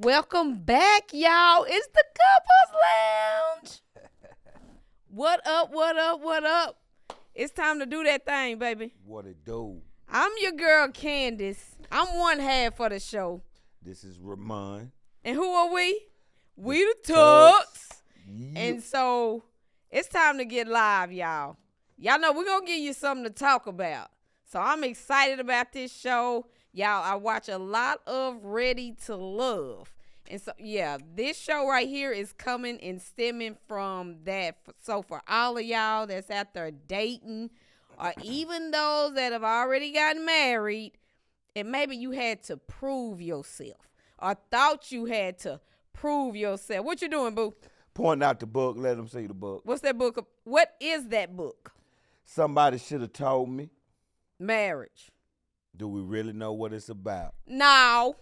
Welcome back, y'all. It's the Couples Lounge. What up, what up, what up? It's time to do that thing, baby. What it do? I'm your girl, Candace. I'm one half of the show. This is Remon. And who are we? We the Tucks. Yeah. And so it's time to get live, y'all. Y'all know we're going to give you something to talk about. So I'm excited about this show. Y'all, I watch a lot of Ready to Love. And so, yeah, this show right here is coming and stemming from that. So for all of y'all that's out there dating, or even those that have already gotten married, and maybe you had to prove yourself or thought you had to prove yourself. What you doing, boo? Point out the book. Let them see the book. What's that book? What is that book? Somebody should have told me. Marriage. Do we really know what it's about? No.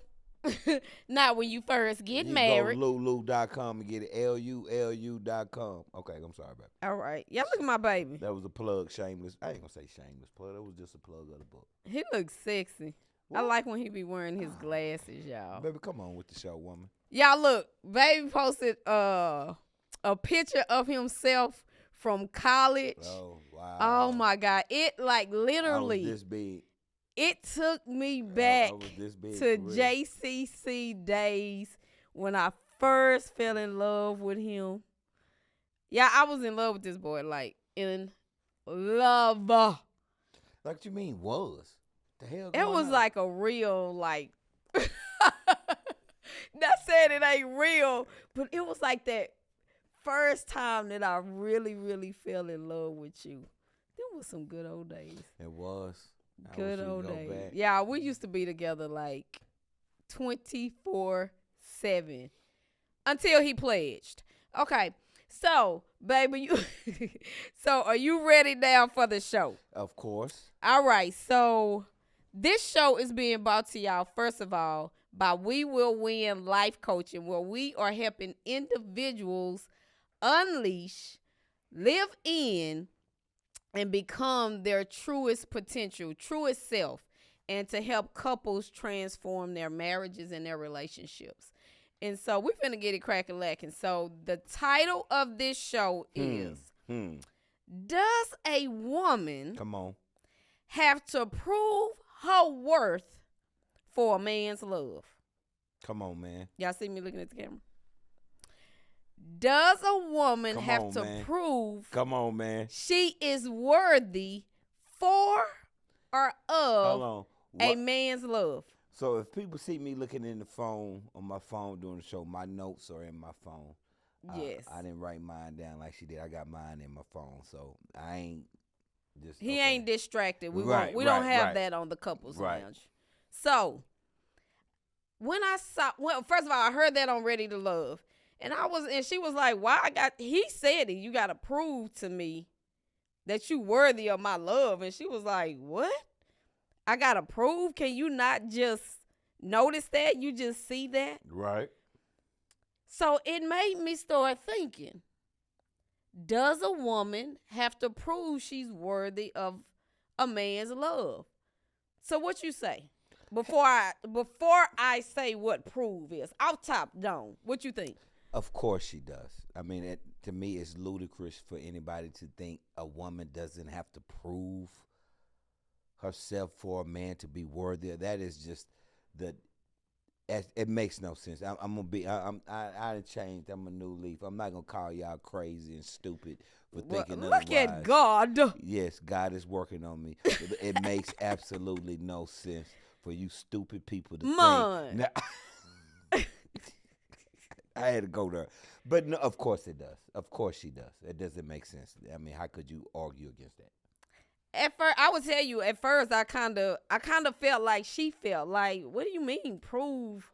Not when you first get married. Go to lulu.com and get it. lulu.com. Okay, I'm sorry, baby. All right. Y'all look at my baby. That was a plug, shameless. I ain't going to say shameless plug. That was just a plug of the book. He looks sexy. What? I like when he be wearing his glasses, y'all. Baby, come on with the show, woman. Y'all look, baby posted a picture of himself from college. Oh, wow. Oh my God. It like literally. I was this big. It took me back I was this big, to for real. JCC days when I first fell in love with him. Yeah, I was in love with this boy, like in love. Like what you mean was? The hell It going was on? like a real, like, not saying it ain't real, but it was like that first time that I really, really fell in love with you. Them was some good old days. It was. I Good wish we old could go days. back. Yeah, we used to be together like 24/7 until he pledged. Okay, so baby, so are you ready now for the show? Of course. All right, so this show is being brought to y'all, first of all, by We Will Win Life Coaching, where we are helping individuals unleash, live in, and become their truest potential, truest self, and to help couples transform their marriages and their relationships. And so we're finna get it cracking lacking. So the title of this show is, Does a woman Come on. have to prove her worth for a man's love? Come on, man. Y'all see me looking at the camera? Does a woman Come have on, to man. prove Come on, man. she is worthy for or Hold of on. a What- man's love? So if people see me looking in the phone, on my phone during the show, my notes are in my phone. Yes. I didn't write mine down like she did. I got mine in my phone. So I ain't just. He okay. ain't distracted. We Right, we don't right, have right. that on the couples Right. lounge. So when I saw, well, first of all, I heard that on Ready to Love, and she was like, "Why he said it? You got to prove to me that you worthy of my love." And she was like, "What? I got to prove? Can you not just notice that? You just see that?" Right. So it made me start thinking, does a woman have to prove she's worthy of a man's love? So what you say? Before I say what prove is, off top down, what you think? Of course she does. I mean, to me, it's ludicrous for anybody to think a woman doesn't have to prove herself for a man to be worthy. That is just it makes no sense. I'm gonna be. I changed. I'm a new leaf. I'm not gonna call y'all crazy and stupid for thinking otherwise. Look at God. Yes, God is working on me. It makes absolutely no sense for you stupid people to Man. think. Now, I had to go there, but no, of course it does. Of course she does. It doesn't make sense. I mean, how could you argue against that? At first, I would tell you. At first, I kind of felt like she felt like, what do you mean prove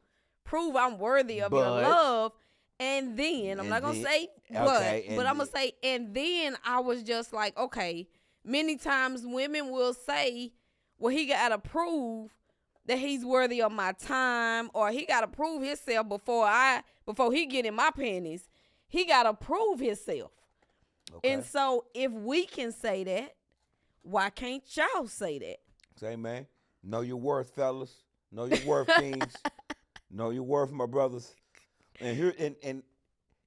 I'm worthy of your But- love? And then I'm And not gonna then- say okay, but and I'm gonna say, and then I was just like, okay. Many times women will say, well, he gotta prove that he's worthy of my time, or he gotta prove himself before he get in my panties. He gotta prove himself. Okay. And so if we can say that, why can't y'all say that? Say, man, know your worth, fellas. Know your worth, kings. Know your worth, my brothers. And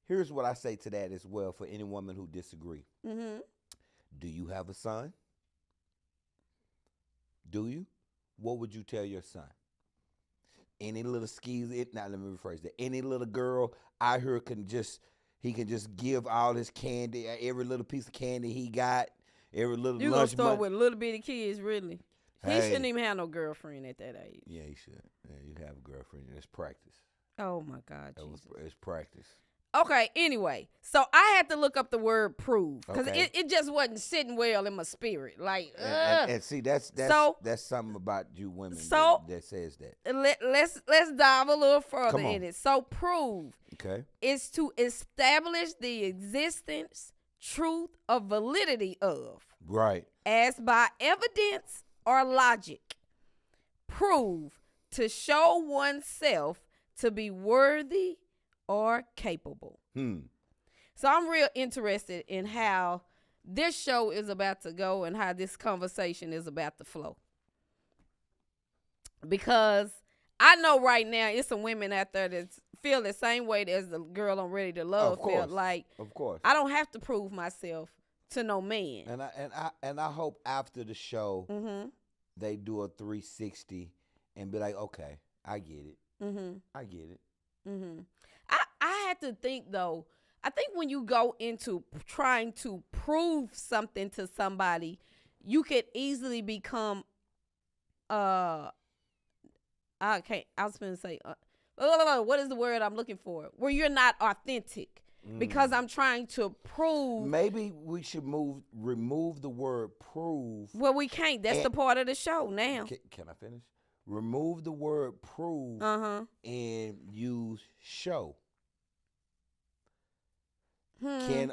here's what I say to that as well for any woman who disagree. Mm-hmm. Do you have a son? Do you? What would you tell your son? Any little skis, now let me rephrase that. Any little girl out here can just give all his candy, every little piece of candy he got, every little You lunch gonna start money. with little bitty kids, really? He Hey. shouldn't even have no girlfriend at that age. Yeah, he should. Yeah, you have a girlfriend. It's practice. Oh my God, Jesus. It's practice. Okay, anyway, so I had to look up the word prove because Okay. it just wasn't sitting well in my spirit. Like, And see, that's something about you women that says that. let's dive a little further Come on. in it. So prove Okay. is to establish the existence, truth, or validity of, Right. as by evidence or logic. Prove, to show oneself to be worthy or capable. So I'm real interested in how this show is about to go and how this conversation is about to flow. Because I know right now it's some women out there that feel the same way as the girl on Ready to Love felt. Like, of course, I don't have to prove myself to no man. And I hope after the show Mm-hmm. they do a 360 and be like, okay, I get it. Mm-hmm. I get it. Mm-hmm. I had to think though. I think when you go into trying to prove something to somebody, you could easily become I was going to say what is the word I'm looking for? Where you're not authentic because I'm trying to prove. Maybe we should remove the word prove. Well, we can't. That's the part of the show now. Can I finish? Remove the word prove and use show. Should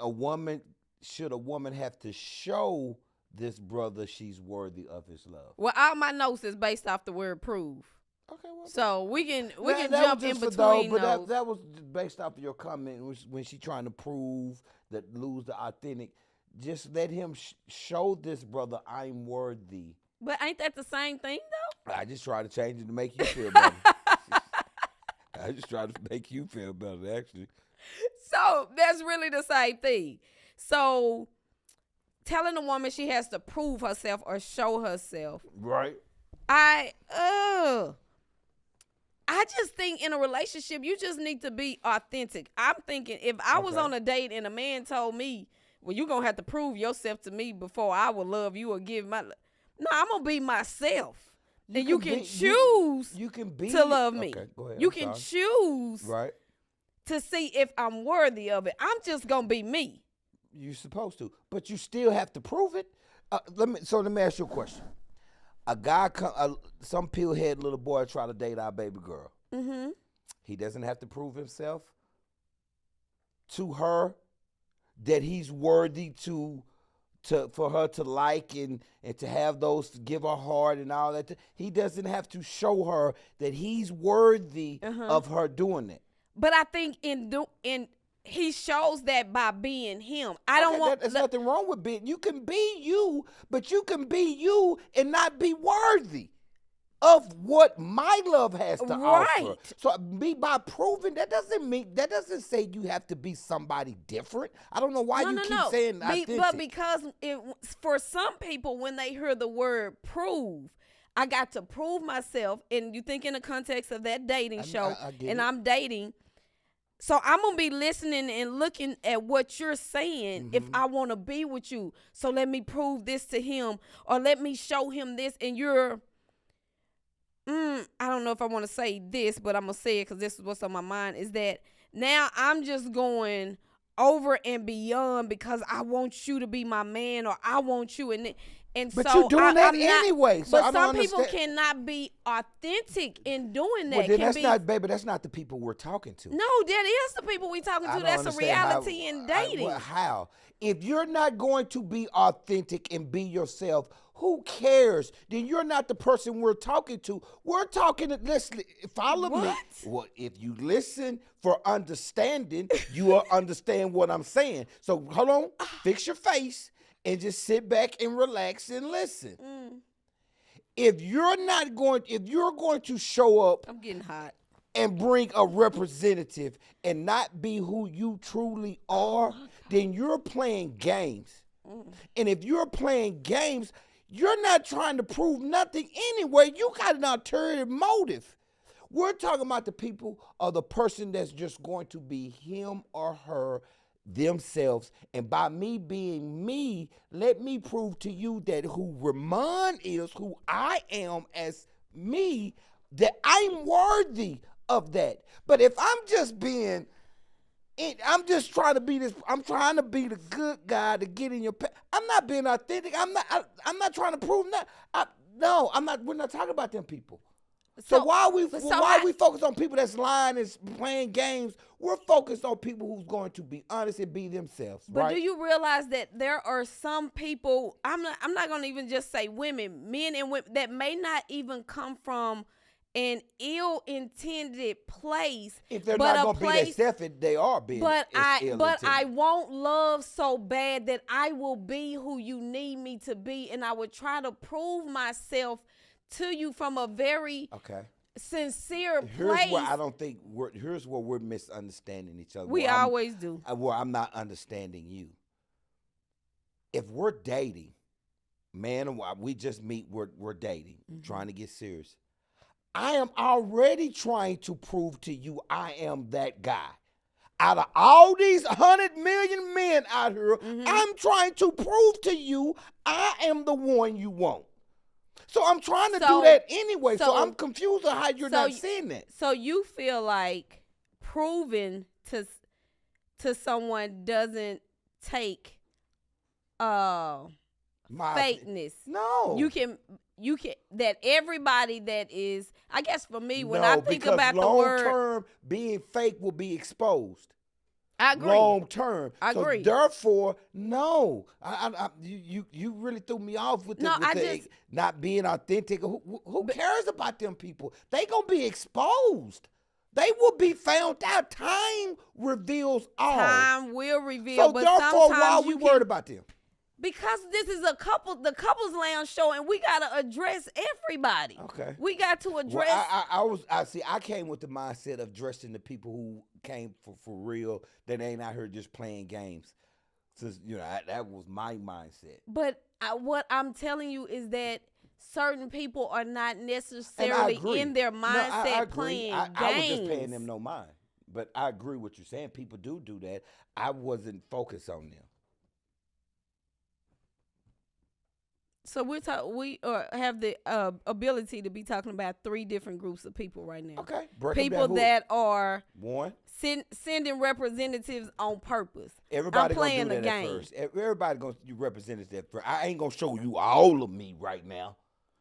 a woman have to show this brother she's worthy of his love? Well, all my notes is based off the word prove. Okay, well, so we can that jump in between those. That was based off of your comment when she trying to prove that lose the authentic. Just let him show this brother I'm worthy. But ain't that the same thing though? I just try to change it to make you feel better. I just try to make you feel better, actually. So that's really the same thing. So telling a woman she has to prove herself or show herself. Right. I just think in a relationship, you just need to be authentic. I'm thinking if I was on a date and a man told me, well, you're going to have to prove yourself to me before I will love you or give my... No, I'm going to be myself. You can choose to love me. Okay, go ahead. You can choose right to see if I'm worthy of it. I'm just going to be me. You're supposed to. But you still have to prove it. Let me ask you a question. A guy, some pillhead little boy try to date our baby girl. Mm-hmm. He doesn't have to prove himself to her that he's worthy for her to like and to have those to give her heart and all that. He doesn't have to show her that he's worthy of her doing it. But I think he shows that by being him. There's nothing wrong with being. You can be you, but you can be you and not be worthy of what my love has to offer. So by proving, that doesn't say you have to be somebody different. I don't know why you keep saying authentic. But because for some people, when they hear the word prove, I got to prove myself. And you think in the context of that dating show, I'm dating. So I'm going to be listening and looking at what you're saying if I want to be with you. So let me prove this to him or let me show him this. And you're, I don't know if I want to say this, but I'm going to say it because this is what's on my mind, is that now I'm just going over and beyond because I want you to be my man or I want you. But you're doing that anyway. So but some people cannot be authentic in doing that. Well, then that's not the people we're talking to. No, that is the people we're talking to. That's a reality in dating. How? If you're not going to be authentic and be yourself, who cares? Then you're not the person we're talking to. We're talking to, listen, follow me. Well, if you listen for understanding, you will understand what I'm saying. So hold on, fix your face. And just sit back and relax and listen. If you're going to show up, I'm getting hot. and bring a representative and not be who you truly are, then you're playing games. And if you're playing games, you're not trying to prove nothing anyway. You got an ulterior motive. We're talking about the people or the person that's just going to be him or her themselves. And by me being me, let me prove to you that who Remon is, who I am as me, that I'm worthy of that. But if I'm just being, I'm just trying to be this, I'm trying to be the good guy to get in your I'm not being authentic. I'm not trying to prove that. No, I'm not. We're not talking about them people. So why we focus on people that's lying and playing games? We're focused on people who's going to be honest and be themselves. But right? do you realize that there are some people? I'm not going to even just say women, men and women that may not even come from an ill-intended place. If they're not going to be themselves, they are being. But I won't love so bad that I will be who you need me to be, and I would try to prove myself to you from a very sincere place. Here's where I don't think here's where we're misunderstanding each other. We always do. Where I'm not understanding you. If we're dating, man and wife, we just meet, we're dating, trying to get serious. I am already trying to prove to you I am that guy. Out of all these 100 million men out here, I'm trying to prove to you I am the one you want. So I'm trying to do that anyway. So I'm confused on how you're not seeing that. So you feel like proving to someone doesn't take fakeness. No. You can that everybody that is, I guess for me, when I think about the word, long term being fake will be exposed. I agree. Long term. I agree. So therefore, no. You really threw me off with not being authentic. Who cares about them people? They gonna be exposed. They will be found out. Time reveals all. Time will reveal. So therefore, why are we worried about them? Because this is the couples lounge show, and we gotta address everybody. Okay. We got to address. Well, I came with the mindset of addressing the people who came for real, that ain't out here just playing games. Since that was my mindset. But what I'm telling you is that certain people are not necessarily in their mindset playing games. I was just paying them no mind. But I agree with what you're saying. People do that. I wasn't focused on them. So we have the ability to be talking about three different groups of people right now. Okay. People that are one sending representatives on purpose. Everybody gonna do that at first. Everybody gonna do representatives first. I ain't gonna show you all of me right now.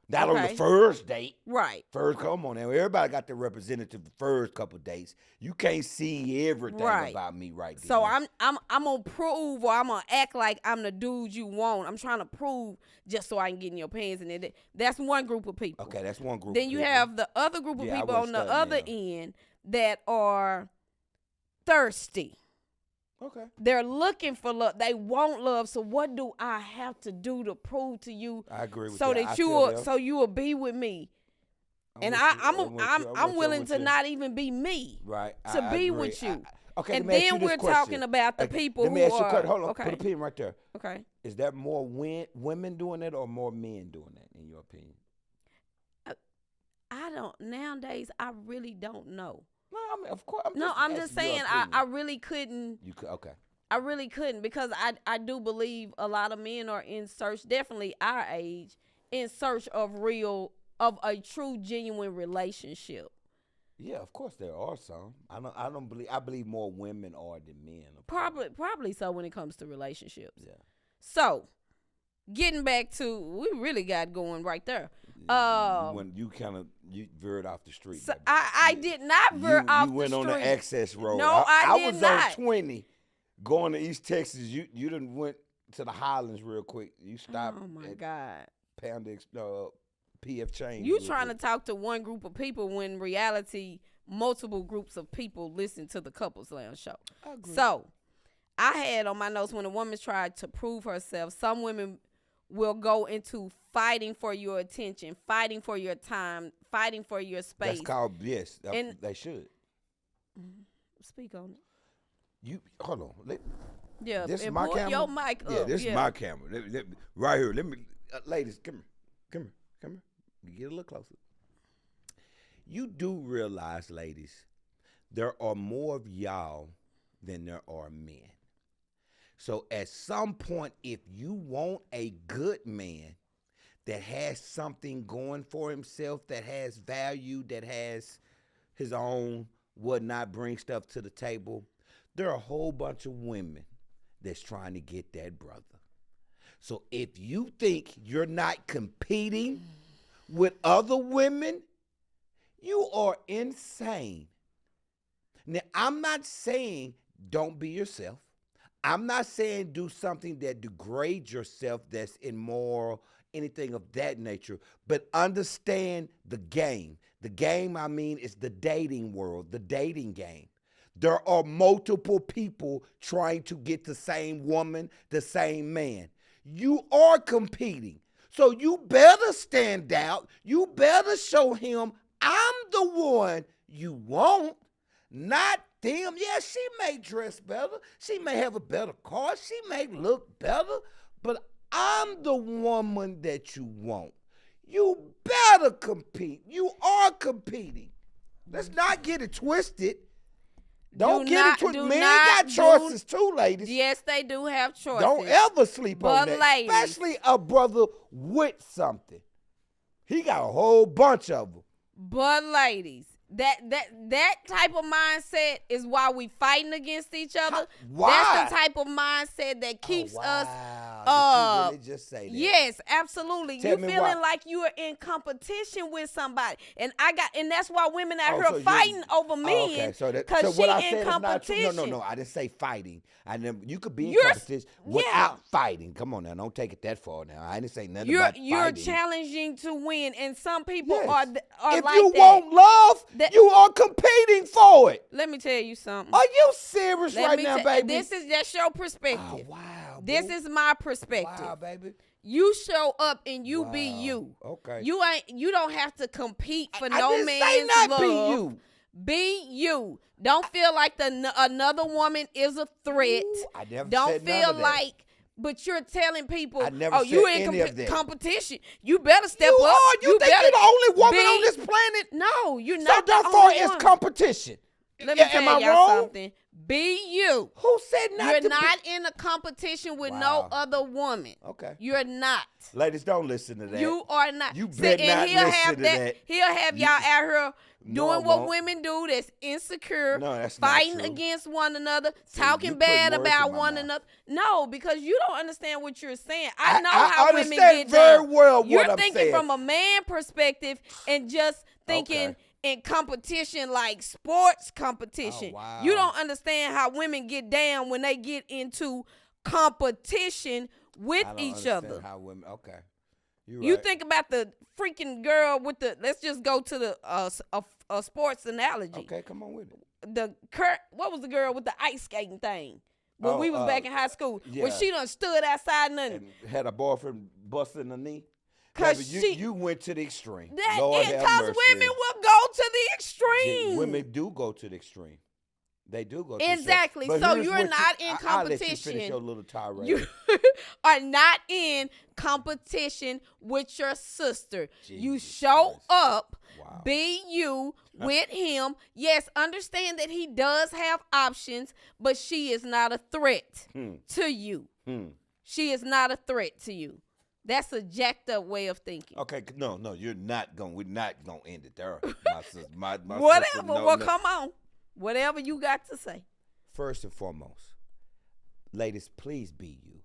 Not on the first date. Right. First, come on now. Everybody got their representative the first couple of dates. You can't see everything about me right there. So I'm gonna prove, or I'm gonna act like I'm the dude you want. I'm trying to prove just so I can get in your pants, and that's one group of people. Okay, that's one group. Then you have the other group of people on the other end that are thirsty. Okay. They're looking for love. They want love. So what do I have to do to prove to you? I agree with so that. You will be with me. I'm willing to not even be me. Right. To be with you. Okay. And then we're talking about the people who are. Hold on. Put a pin right there. Okay. Is there more women doing that or more men doing that, in your opinion? I don't. Nowadays, I really don't know. No, I mean, of course. I'm just saying I really couldn't. You could, okay. I really couldn't, because I do believe a lot of men are in search, definitely our age, in search of a true, genuine relationship. Yeah, of course there are some. I believe more women are than men. Probably so when it comes to relationships. Yeah. So, getting back to, we really got going right there. When you veered off the street. So I did not veer off the street. You went on the access road. No, I did was not. On 20 going to East Texas. You done went to the Highlands real quick. You stopped. Oh my God. Pound PF Change. You trying to talk to one group of people when in reality multiple groups of people listen to the Couples Lounge show. I agree. So I had on my notes, when a woman tried to prove herself, some women will go into fighting for your attention, fighting for your time, fighting for your space. That's called, yes, And they should. speak on it. You hold on. Yeah, This is and my pull camera. your mic up. Yeah, this is my camera. Right here. Let me, ladies, come here. Get a little closer. You do realize, ladies, there are more of y'all than there are men. So at some point, if you want a good man that has something going for himself, that has value, that has his own whatnot, bring stuff to the table, there are a whole bunch of women that's trying to get that brother. So if you think you're not competing with other women, you are insane. Now, I'm not saying don't be yourself. I'm not saying do something that degrades yourself, that's immoral, anything of that nature, but understand the game. The game, I mean, is the dating world, the dating game. There are multiple people trying to get the same woman, the same man. You are competing. So you better stand out. You better show him I'm the one you want, not them. Yeah, she may dress better. She may have a better car. She may look better. But I'm the woman that you want. You better compete. You are competing. Let's not get it twisted. Don't get it twisted. Men got choices too, ladies. Yes, they do have choices. Don't ever sleep on that. Ladies, especially a brother with something. He got a whole bunch of them. But ladies, that type of mindset is why we fighting against each other. Why? That's the type of mindset that keeps us. Did you really just say that? Yes, absolutely. Tell You me feeling why. like you are in competition with somebody, and that's why women out so here fighting over men. Okay, so because what I she said in is not true. competition. No, I didn't say fighting. You could be in You're- competition without fighting. Come on now, don't take it that far now. I didn't say nothing about fighting. You're challenging to win, and some people Yes. are if like you that. want love, you are competing for it. Let me tell you something. Are you serious right now, baby? This is just your perspective. Oh, wow. This is my perspective. Wow, baby. You show up and you be you. Okay. You don't have to compete for I no didn't man's say not love. be you. Be you. Don't feel like another woman is a threat. Ooh, I never Don't said none feel of that. like, but you're telling people, I never said you in any of that. competition. You better step You up. are. You think better you're the only woman be- on this planet? No, you're So not. therefore, the only it's woman. competition. Let me Am tell I y'all wrong? something. Be you. Who said not You're to not in a competition with Wow. no other woman. Okay. You're not. Ladies, don't listen to that. You are not. You See, better and not he'll listen have to that. that. He'll have y'all out here No, I doing what won't. women do that's insecure, No, that's not fighting true. against one another, See, talking you bad putting words about in my one mouth. another. No, because you don't understand what you're saying. I know I how women understand get very down. well what You're I'm thinking saying. from a man perspective and just thinking Okay. in competition like sports competition. Oh, wow. You don't understand how women get down when they get into competition with I don't each understand other. how women. Okay. You right. think about the freaking girl with the. Let's just go to the a sports analogy. Okay, come on with it. What was the girl with the ice skating thing? When we was back in high school, when yeah. she done stood outside And had a boyfriend busting the knee. 'Cause Baby, you went to the extreme. that Lord have because mercy. women will go to the extreme. Women do go to the extreme. They do go to Exactly. the extreme. So But you're here's what not in I'll let you competition. finish your little tirade. You are not in competition with your sister. You Jesus show Christ. up, Wow. be you with him. Yes, understand that he does have options, but she is not a threat to you. She is not a threat to you. That's a jacked up way of thinking. Okay, no, we're not gonna end it there. My sister, my Whatever. sister, no, Well, no. come on. Whatever you got to say. First and foremost, ladies, please be you.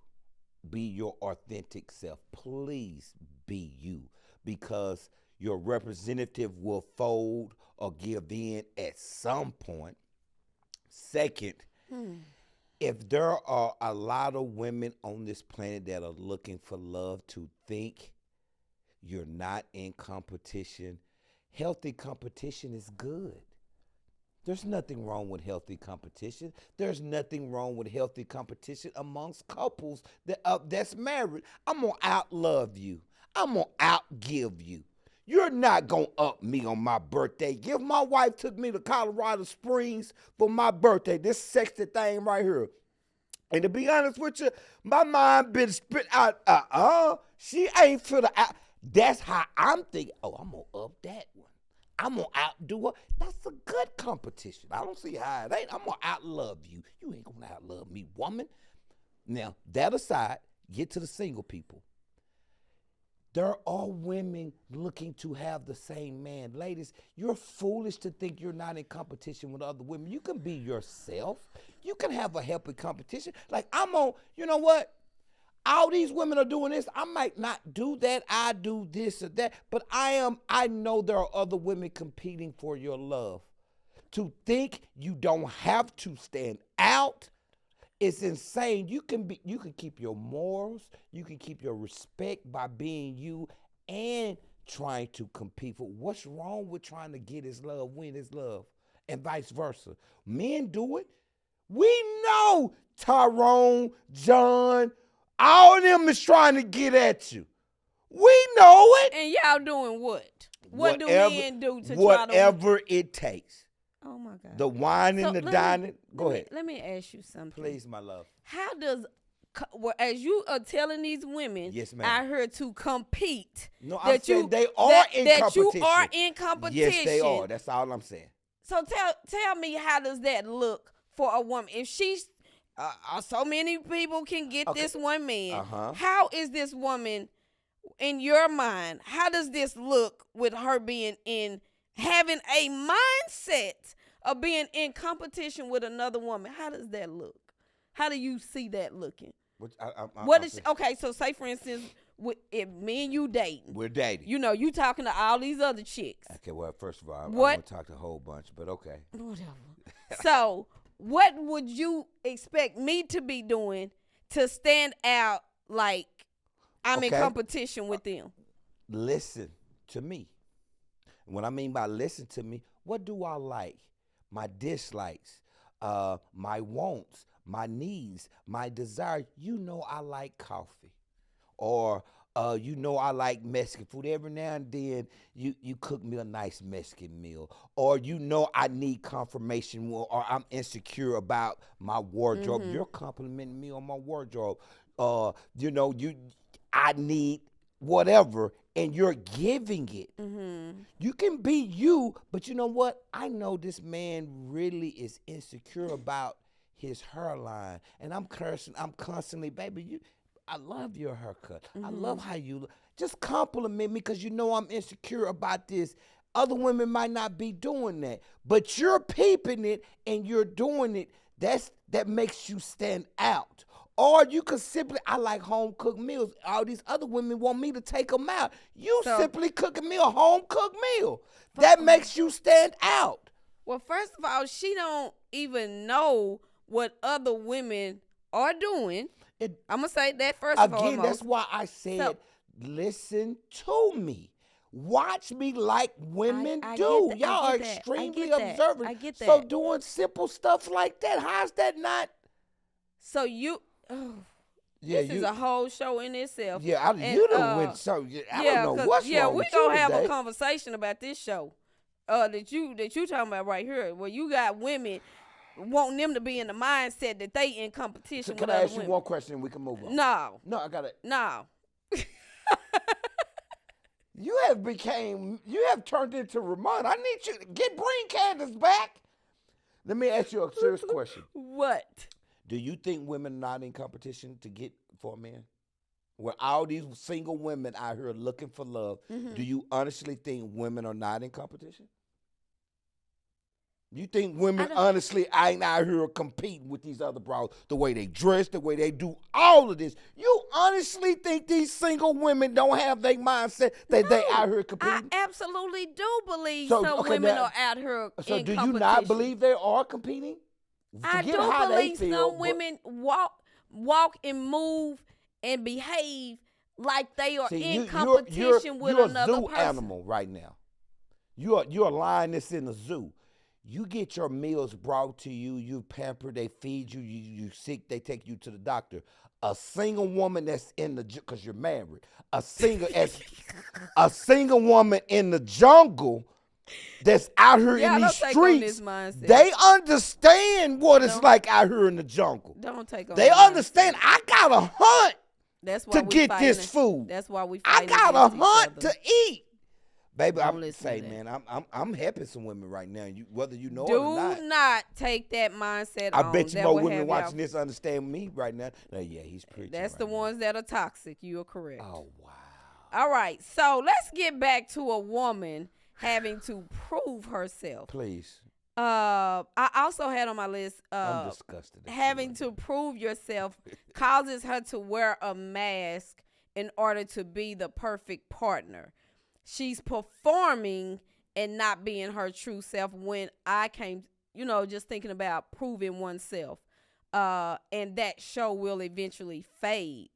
Be your authentic self. Please be you, because your representative will fold or give in at some point. Second, if there are a lot of women on this planet that are looking for love, to think you're not in competition, healthy competition is good. There's nothing wrong with healthy competition. There's nothing wrong with healthy competition amongst couples that's married. I'm gonna outlove you. I'm gonna outgive you. You're not gonna up me on my birthday. If my wife took me to Colorado Springs for my birthday, this sexy thing right here. And to be honest with you, my mind been spit out. She ain't finna out. That's how I'm thinking. Oh, I'm gonna up that one. I'm gonna outdo her. That's a good competition. I don't see how it ain't. I'm gonna outlove you. You ain't gonna outlove me, woman. Now, that aside, get to the single people. There are women looking to have the same man. Ladies, you're foolish to think you're not in competition with other women. You can be yourself. You can have a healthy competition. Like, you know what? All these women are doing this. I might not do that. I do this or that. But I know there are other women competing for your love. To think you don't have to stand out, it's insane. You can keep your morals, you can keep your respect by being you and trying to compete for. What's wrong with trying to get his love, win his love, and vice versa? Men do it. We know Tyrone, John, all of them is trying to get at you. We know it. And y'all doing what? What do men do to try to? Whatever it takes. Oh my God. The whining, the dining. Go ahead. Let me ask you something. Please, my love. How does, as you are telling these women, yes, ma'am, I heard to compete. No, I'm saying they are in competition. That you are in competition. Yes, they are. That's all I'm saying. So tell me, how does that look for a woman? If she's, so many people can get this one man. How is this woman, in your mind, how does this look with her being in, having a mindset of being in competition with another woman? How does that look? How do you see that looking? Okay, so say for instance, if me and you dating. We're dating. You know, you talking to all these other chicks. Okay, well, first of all, I'm going to talk to a whole bunch, but okay. Whatever. So what would you expect me to be doing to stand out like I'm in competition with them? Listen to me. What I mean by listen to me, what do I like? My dislikes, my wants, my needs, my desire. You know I like coffee. Or you know I like Mexican food. Every now and then you cook me a nice Mexican meal. Or you know I need confirmation, or I'm insecure about my wardrobe. You're complimenting me on my wardrobe. You know, I need whatever, and you're giving it. You can be you, but you know what? I know this man really is insecure about his hairline, and I'm constantly, baby, I love your haircut. I love how you look. Just compliment me, because you know I'm insecure about this. Other women might not be doing that, but you're peeping it and you're doing it. That makes you stand out. Or you could simply, I like home-cooked meals. All these other women want me to take them out. You simply cooking me a home-cooked meal. That makes you stand out. Well, first of all, she don't even know what other women are doing. I'm going to say that first of all. Again, that's why I said, listen to me. Watch me like women do. Y'all are extremely observant. I get that. So doing simple stuff like that, how's that not? So this is a whole show in itself. Yeah, you done went so. I don't know what's wrong with you. Yeah, we gonna have today. a conversation about this show. That you talking about right here, where you got women wanting them to be in the mindset that they in competition. Can I ask you one question and we can move on? No, I got it. No. You have turned into Remon. I need you to bring Candace back. Let me ask you a serious question. What? Do you think women are not in competition to get for a man? Where all these single women out here looking for love, do you honestly think women are not in competition? You think women honestly ain't out here competing with these other bras, the way they dress, the way they do all of this? You honestly think these single women don't have their mindset that they out here competing? I absolutely do believe women are out here in competition. So do you not believe they are competing? I do believe some women walk and move and behave like they are in competition with another person. You're a zoo animal right now. You're a lion that's in a zoo. You get your meals brought to you. You pamper. They feed you. You sick. They take you to the doctor. A single woman that's in the because you're married. A single woman in the jungle that's out here in these streets. They understand what it's like out here in the jungle. Don't take on. They understand. I gotta hunt to get this food. That's why we. I gotta hunt to eat. Baby, I'm saying, man, I'm helping some women right now. Whether you know it or not. Do not take that mindset. I bet you more women watching this understand me right now. Yeah, he's preaching. That's the ones that are toxic. You are correct. Oh wow. All right, so let's get back to a woman having to prove herself. Please. I also had on my list. I'm disgusted. Having to prove yourself causes her to wear a mask in order to be the perfect partner. She's performing and not being her true self. When I came, just thinking about proving oneself, and that show will eventually fade.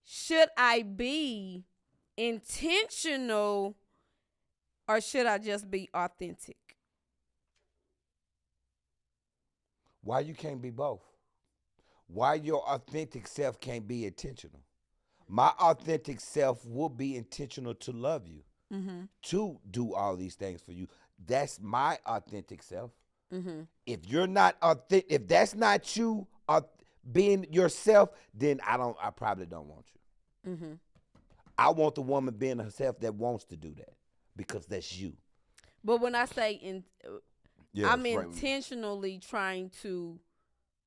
Should I be intentional or should I just be authentic? Why you can't be both? Why your authentic self can't be intentional? My authentic self will be intentional to love you, to do all these things for you. That's my authentic self. Mm-hmm. If you're not authentic, if that's not you being yourself, then I probably don't want you. Mm-hmm. I want the woman being herself that wants to do that because that's you. But when I say I'm intentionally trying to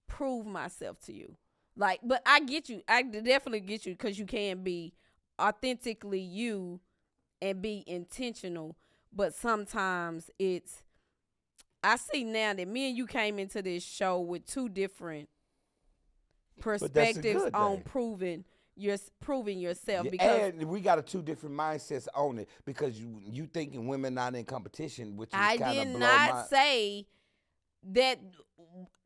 prove myself to you. But I get you. I definitely get you because you can be authentically you and be intentional. But sometimes I see now that me and you came into this show with two different perspectives on proving yourself. Because and we got two different mindsets on it because you thinking women not in competition, which is kind of blow my. I did not say that.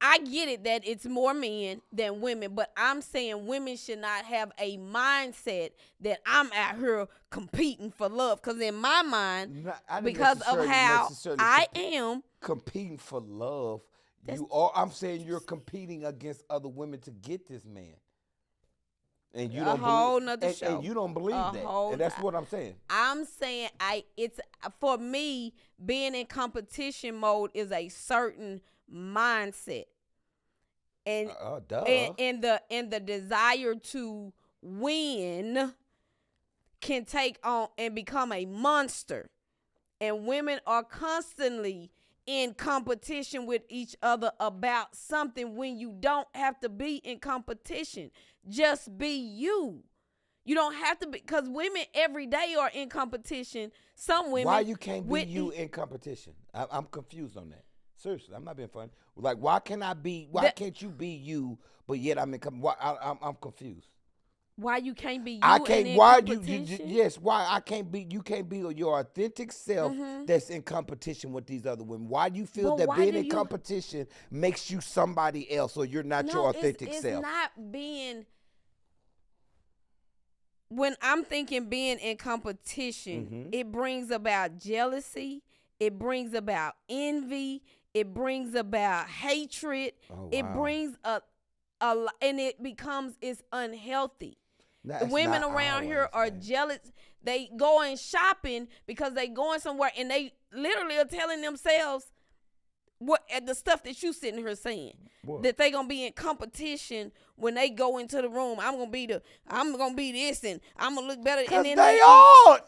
I get it that it's more men than women, but I'm saying women should not have a mindset that I'm out here competing for love. Because in my mind, because of how I am competing for love, I'm saying you're competing against other women to get this man. And you don't believe, and you don't believe that. And that's what I'm saying. I'm saying it's for me, being in competition mode is a certain mindset. And and the desire to win can take on and become a monster. And women are constantly in competition with each other about something when you don't have to be in competition. Just be you. You don't have to be, because women every day are in competition. Some women. Why you can't be you in competition? I'm confused on that. Seriously, I'm not being funny. Like, why can't you be you, but yet I'm confused. Why you can't be you? I can't. Why yes? Why I can't be? You can't be your authentic self that's in competition with these other women. Why do you feel that being in competition makes you somebody else, or you're not your authentic self? It's not being. When I'm thinking being in competition, it brings about jealousy. It brings about envy. It brings about hatred. Oh, wow. It brings and it becomes unhealthy. The women around here are jealous. They going shopping because they going somewhere and they literally are telling themselves the stuff that you sitting here saying. What? That they gonna be in competition when they go into the room. I'm gonna be this and I'm gonna look better. Because they know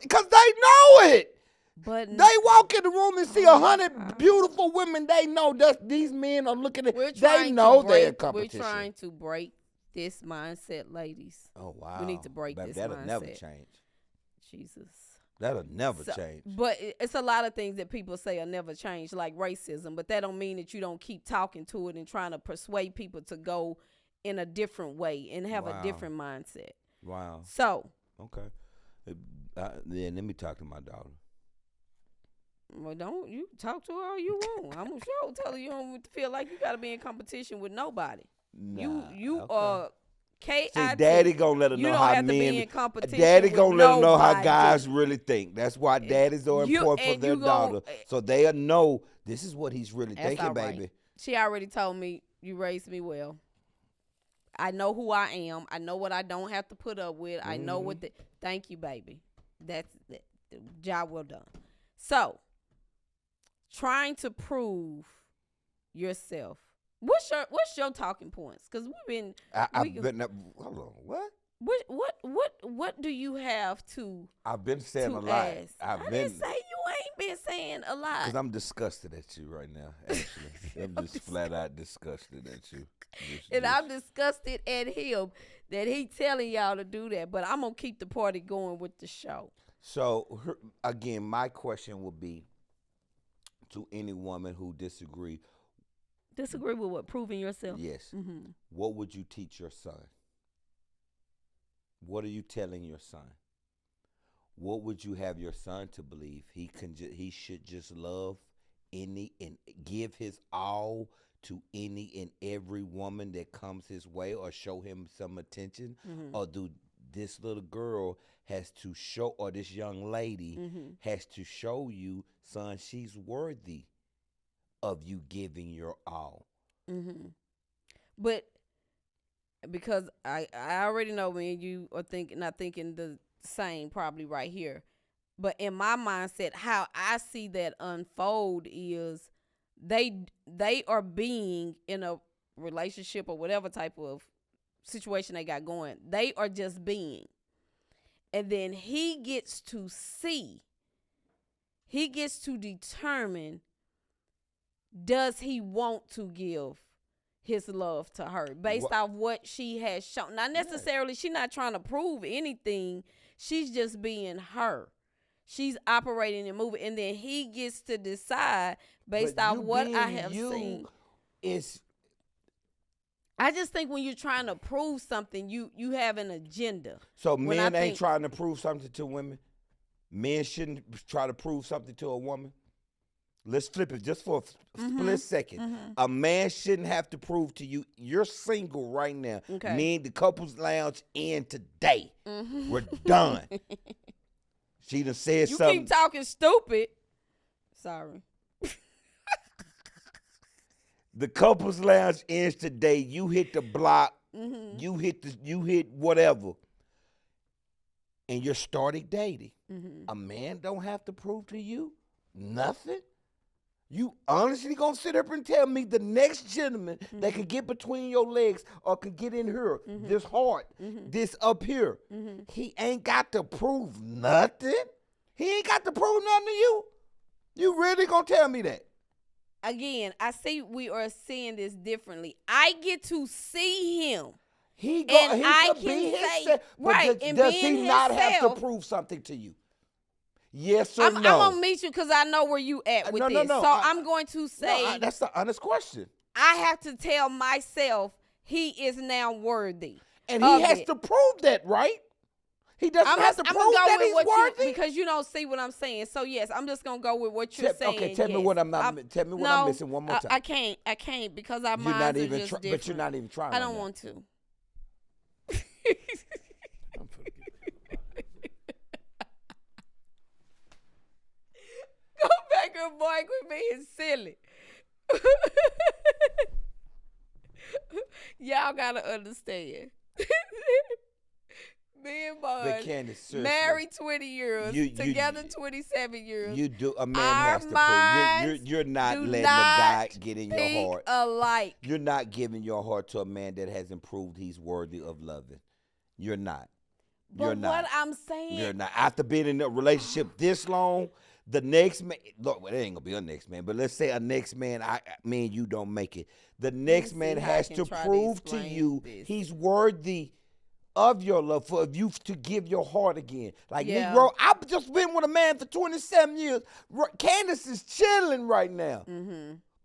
it. But they walk in the room and see 100 beautiful women. They know that these men are looking at. They know they're in competition. We're trying to break this mindset, ladies. Oh wow! We need to break this that'll mindset. That'll never change. Jesus. That'll never change. But it's a lot of things that people say will never change, like racism. But that don't mean that you don't keep talking to it and trying to persuade people to go in a different way and have a different mindset. Wow. So. Okay. Then let me talk to my daughter. Well, don't you talk to her all you want. I'm sure tell her you don't feel like you got to be in competition with nobody. Nah, you are KIT. See, Daddy gonna let her know how men. Be in competition Daddy gonna let her know how nobody. guys really think. That's why daddies are important for their daughter, so they'll know this is what he's really That's thinking, all right. baby. She already told me you raised me well. I know who I am. I know what I don't have to put up with. I know what the. Thank you, baby. That's the job well done. So, trying to prove yourself. What's your talking points? Because I've been hold on. What do you have to? I've been saying to a lot. ask? I didn't say you ain't been saying a lot. Because I'm disgusted at you right now. Actually, I'm just flat out disgusted at you. I'm disgusted at him that he telling y'all to do that. But I'm gonna keep the party going with the show. So again, my question would be to any woman who disagree. Disagree with what? Proving yourself? Yes. Mm-hmm. What would you teach your son? What are you telling your son? What would you have your son to believe? He should just love any and give his all to any and every woman that comes his way, or show him some attention, or do this little girl has to show, or this young lady has to show you, son, she's worthy of you giving your all. But because I already know me and you are not thinking the same probably right here. But in my mindset, how I see that unfold is they are being in a relationship or whatever type of situation they got going. They are just being. And then he gets to see. He gets to determine, does he want to give his love to her based off what she has shown? Not necessarily, she's not trying to prove anything. She's just being her. She's operating and moving, and then he gets to decide based off what I have seen. I just think when you're trying to prove something, you have an agenda. So men ain't trying to prove something to women? Men shouldn't try to prove something to a woman? Let's flip it just for a split second. A man shouldn't have to prove to you. You're single right now. Okay. Me and the couples lounge in today. We're done. She done said something. You keep talking stupid. Sorry. The couples lounge ends today. You hit the block. You hit whatever. And you're starting dating. A man don't have to prove to you nothing. You honestly gonna sit up and tell me the next gentleman that can get between your legs or can get in here, this heart, this up here, he ain't got to prove nothing? He ain't got to prove nothing to you? You really gonna tell me that? Again, I see we are seeing this differently. I get to see him. He and I can be say, himself. right, But and does being he not have himself, to prove something to you? Yes or I'm no? going to meet you because I know where you at with this. No. So I'm going to say. That's the honest question. I have to tell myself he is now worthy. And he has to prove that, right? He doesn't have to prove that he's worthy? Because you don't see what I'm saying. So, yes, I'm just going to go with what you're saying. Okay, tell me what I'm missing one more time. I can't because our minds are just different. But you're not even trying. I don't want to. Go back and boy, quit being silly. Y'all gotta understand. Me and Bud, Candace, married 20 years, together 27 years. You do. A man has to prove. You're not letting a guy get in your heart. Alike. You're not giving your heart to a man that hasn't proved he's worthy of loving. You're not. You're not. What I'm saying, you're not. After being in a relationship this long, the next man, look, well, it ain't gonna be a next man, but let's say a next man, me and you don't make it. The next man has to prove to you he's worthy of your love, for you to give your heart again. Like Negro, I've just been with a man for 27 years. Candace is chilling right now.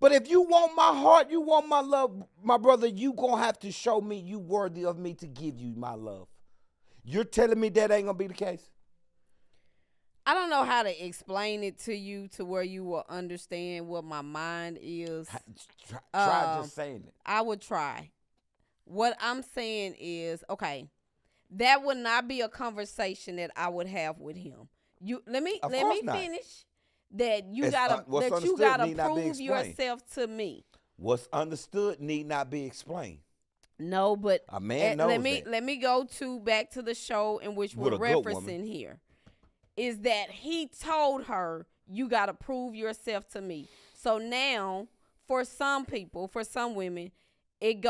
But if you want my heart, you want my love, my brother, you gonna have to show me you worthy of me to give you my love. You're telling me that ain't gonna be the case? I don't know how to explain it to you to where you will understand what my mind is. Try just saying it. I would try. What I'm saying is, okay, that would not be a conversation that I would have with him. Let me finish. that you What's that you understood gotta need not be prove explained. yourself to me. What's understood need not be explained. No, but A man knows that. let me go to back to the show in which we're With a good woman. referencing here. Is that he told her, you got to prove yourself to me. So now, for some people, for some women, it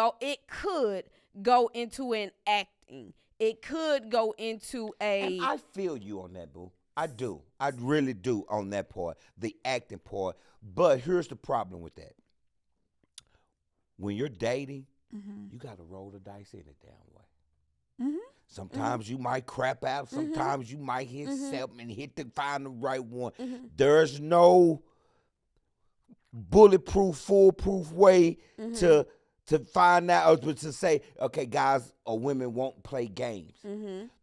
could go into an acting. It could go into And a I feel you on that, boo. I do. I really do on that part, the acting part. But here's the problem with that. When you're dating, you got to roll the dice any damn way. Mhm. Sometimes you might crap out. Sometimes you might hit something and find the right one. Mhm. There's no bulletproof, foolproof way to find out or to say, okay, guys or women won't play games.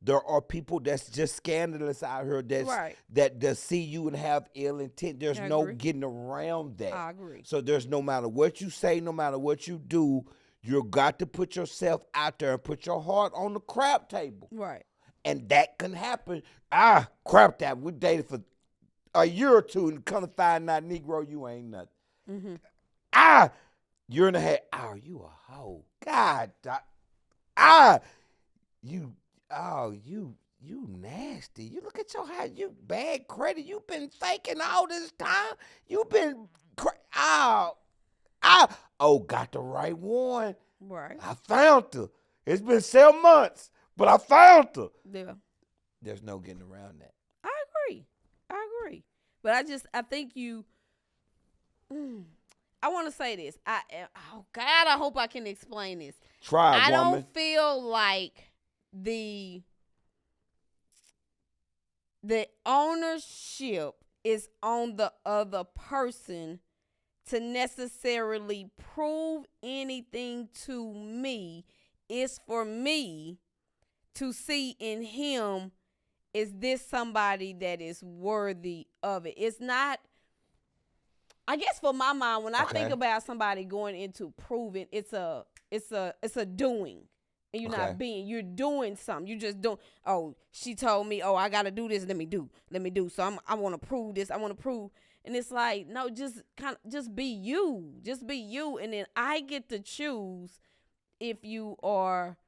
There are people that's just scandalous out here that see you and have ill intent. There's no getting around that. I agree. So there's no matter what you say, no matter what you do, you got to put yourself out there and put your heart on the crap table. Right. And that can happen. Crap that. We dated for a year or two and come to find out, Negro, you ain't nothing. Year and a half. You a hoe. God. You nasty. You look at you bad credit. You've been faking all this time. You've been, got the right one. Right. I found her. It's been 7 months, but I found her. Yeah. There's no getting around that. I agree. But I think you. I want to say this. Oh God, I hope I can explain this. Try, I woman. don't feel like the ownership is on the other person to necessarily prove anything to me. It's for me to see in him, is this somebody that is worthy of it? It's not, I guess for my mind, when I think about somebody going into proving, it's a doing. And you're not being, you're doing something. You just don't, she told me, I got to do this. Let me do. So I want to prove this. I want to prove. And it's like, no, just be you. Just be you. And then I get to choose if you are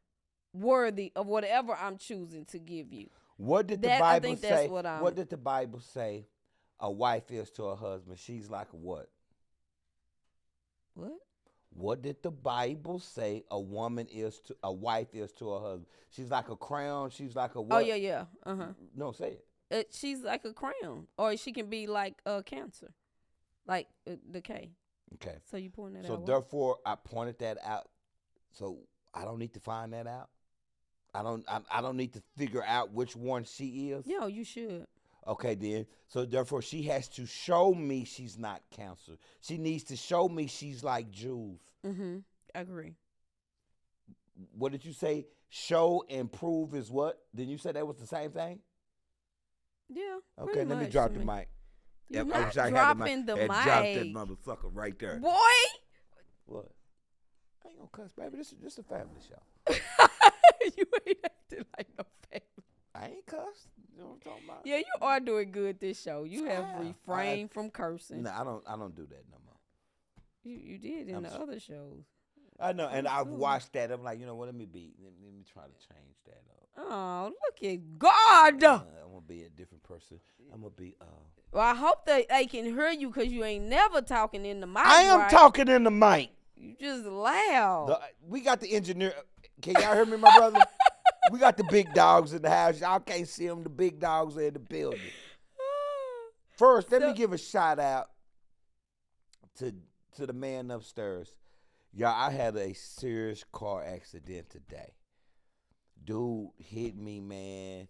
worthy of whatever I'm choosing to give you. What did the Bible say? What did the Bible say a wife is to her husband? She's like a what? What? What did the Bible say a wife is to her husband? She's like a crown. She's like a what? Oh, yeah. No, say it. She's like a crown, or she can be like a cancer, like decay. Okay. So you point that out. So therefore, I pointed that out. So I don't need to find that out. I don't need to figure out which one she is. Yeah, you should. Okay, then. So therefore, she has to show me she's not cancer. She needs to show me she's like Jews. I agree. What did you say? Show and prove is what? Did you say that was the same thing? Yeah. Okay, let me drop the mic. You're not dropping the mic. Drop that motherfucker right there. Boy. What? I ain't gonna cuss, baby. This is a family show. You ain't acting like no family. I ain't cussed. You know what I'm talking about? Yeah, you are doing good this show. You have refrained from cursing. No, I don't do that no more. You did in the other shows. I know, and I've watched that. I'm like, you know what? Let me try to change that up. Oh, look at God. I'm gonna be a different person. I'm gonna be. Well, I hope they can hear you, because you ain't never talking in the mic. I am talking in the mic. You just loud. We got the engineer. Can y'all hear me, my brother? We got the big dogs in the house. Y'all can't see them. The big dogs are in the building. First, let me give a shout out to the man upstairs. Y'all, I had a serious car accident today. Dude hit me, man.